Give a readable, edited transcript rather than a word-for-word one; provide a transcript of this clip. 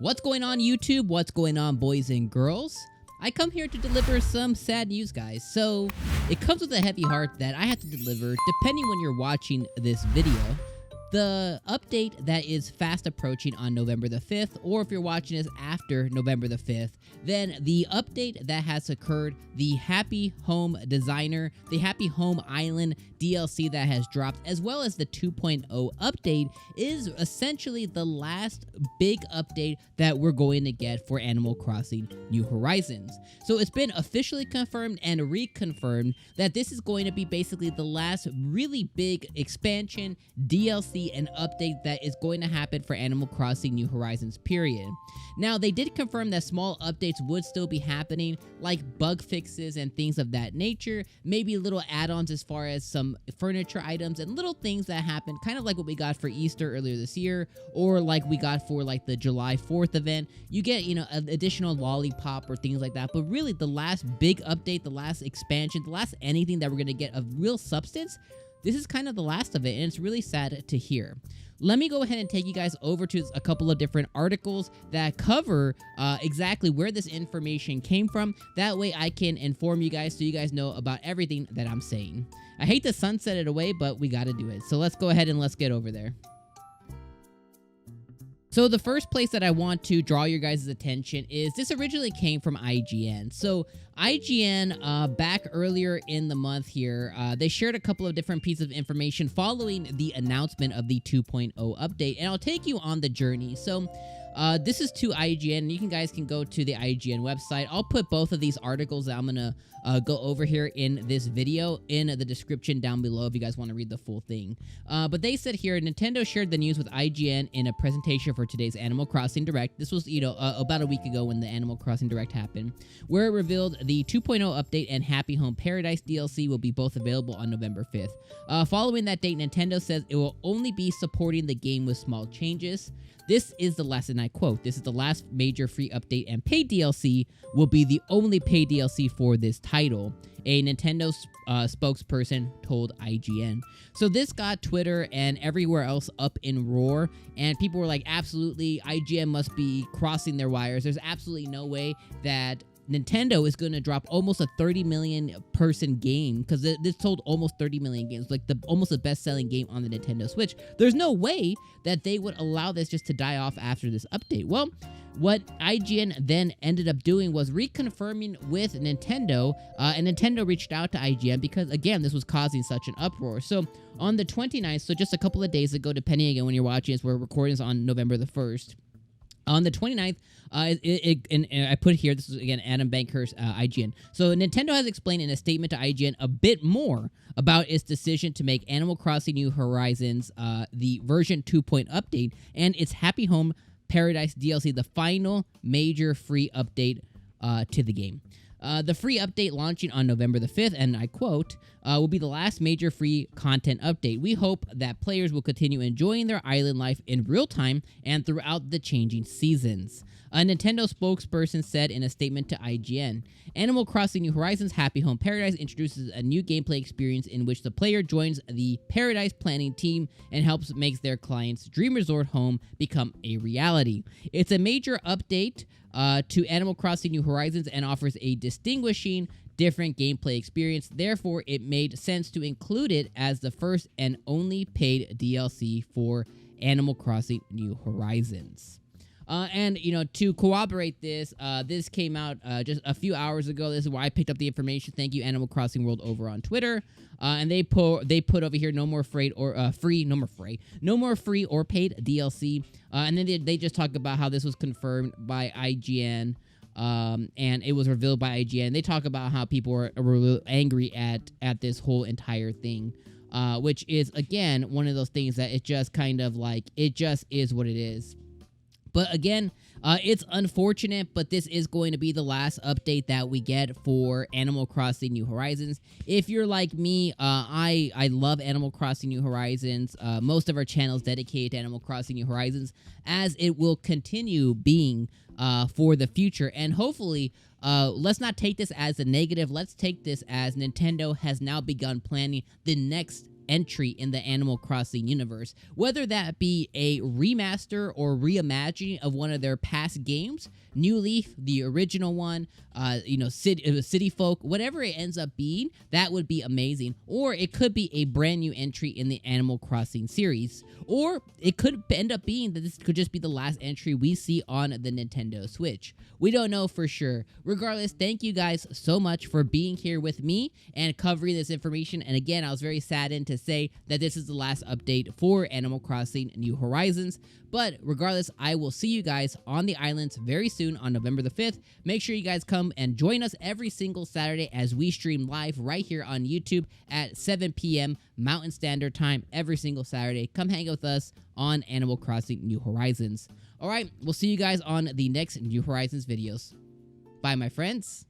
What's going on, YouTube? What's going on, boys and girls? I come here to deliver some sad news, guys. So it comes with a heavy heart that I have to deliver, depending when you're watching this video. The update that is fast approaching on November the 5th, or if you're watching this after November the 5th, then the update that has occurred, the Happy Home Designer, the Happy Home Island DLC that has dropped, as well as the 2.0 update, is essentially the last big update that we're going to get for Animal Crossing New Horizons. So it's been officially confirmed and reconfirmed that this is going to be basically the last really big expansion, DLC, and update that is going to happen for Animal Crossing New Horizons, period. Now, they did confirm that small updates would still be happening, like bug fixes and things of that nature, maybe little add-ons as far as some furniture items and little things that happen, kind of like what we got for Easter earlier this year, or like we got for like the July 4th event. You get, you know, an additional lollipop or things like that, but really the last big update, the last expansion, the last anything that we're going to get of real substance, this is kind of the last of it, and it's really sad to hear. Let me go ahead and take you guys over to a couple of different articles that cover exactly where this information came from. That way I can inform you guys so you guys know about everything that I'm saying. I hate to sunset it away, but we got to do it. So let's go ahead and let's get over there. So the first place that I want to draw your guys' attention is this originally came from IGN. So IGN, back earlier in the month here, they shared a couple of different pieces of information following the announcement of the 2.0 update, and I'll take you on the journey. So this is to IGN, and you guys can go to the IGN website. I'll put both of these articles that I'm going to go over here in this video in the description down below if you guys want to read the full thing. But they said here, Nintendo shared the news with IGN in a presentation for today's Animal Crossing Direct. This was, you know, about a week ago when the Animal Crossing Direct happened, where it revealed the 2.0 update and Happy Home Paradise DLC will be both available on November 5th. Following that date, Nintendo says it will only be supporting the game with small changes. This is the last, and I quote, "This is the last major free update, and paid DLC will be the only paid DLC for this title," a Nintendo spokesperson told IGN. So this got Twitter and everywhere else up in roar, and people were like, absolutely, IGN must be crossing their wires. There's absolutely no way that Nintendo is going to drop almost a 30 million person game, because this sold almost 30 million games, like almost the best-selling game on the Nintendo Switch. There's no way that they would allow this just to die off after this update. Well, what IGN then ended up doing was reconfirming with Nintendo, and Nintendo reached out to IGN because, again, this was causing such an uproar. So on the 29th, so just a couple of days ago, depending again when you're watching this, we're recording this on November the 1st. On the 29th, and I put here, this is, again, Adam Bankhurst, IGN. So Nintendo has explained in a statement to IGN a bit more about its decision to make Animal Crossing New Horizons the version 2.0 update and its Happy Home Paradise DLC, the final major free update to the game. The free update launching on November the 5th, and I quote, will be the last major free content update. We hope that players will continue enjoying their island life in real time and throughout the changing seasons. A Nintendo spokesperson said in a statement to IGN, Animal Crossing New Horizons Happy Home Paradise introduces a new gameplay experience in which the player joins the Paradise planning team and helps make their client's dream resort home become a reality. It's a major update to Animal Crossing New Horizons and offers a distinguishing different gameplay experience. Therefore, it made sense to include it as the first and only paid DLC for Animal Crossing New Horizons. And, you know, to corroborate this, this came out just a few hours ago. This is where I picked up the information. Thank you, Animal Crossing World, over on Twitter. And they put over here, no more free or paid DLC. And then they just talk about how this was confirmed by IGN. And it was revealed by IGN. They talk about how people were really angry at this whole entire thing. Which is, again, one of those things that it just kind of like, it just is what it is. But again, it's unfortunate, but this is going to be the last update that we get for Animal Crossing New Horizons. If you're like me, I love Animal Crossing New Horizons. Most of our channel is dedicated to Animal Crossing New Horizons, as it will continue being for the future. And hopefully, let's not take this as a negative. Let's take this as Nintendo has now begun planning the next entry in the Animal Crossing universe, whether that be a remaster or reimagining of one of their past games, New Leaf, the original one, City Folk, whatever it ends up being, that would be amazing. Or it could be a brand new entry in the Animal Crossing series, or it could end up being that this could just be the last entry we see on the Nintendo Switch. We don't know for sure. Regardless, thank you guys so much for being here with me and covering this information. And again, I was very saddened to say that this is the last update for Animal Crossing New Horizons. But regardless, I will see you guys on the islands very soon on November the 5th. Make sure you guys come and join us every single Saturday as we stream live right here on YouTube at 7 p.m. Mountain Standard Time every single Saturday. Come hang out with us on Animal Crossing New Horizons. All right, we'll see you guys on the next New Horizons videos. Bye, my friends.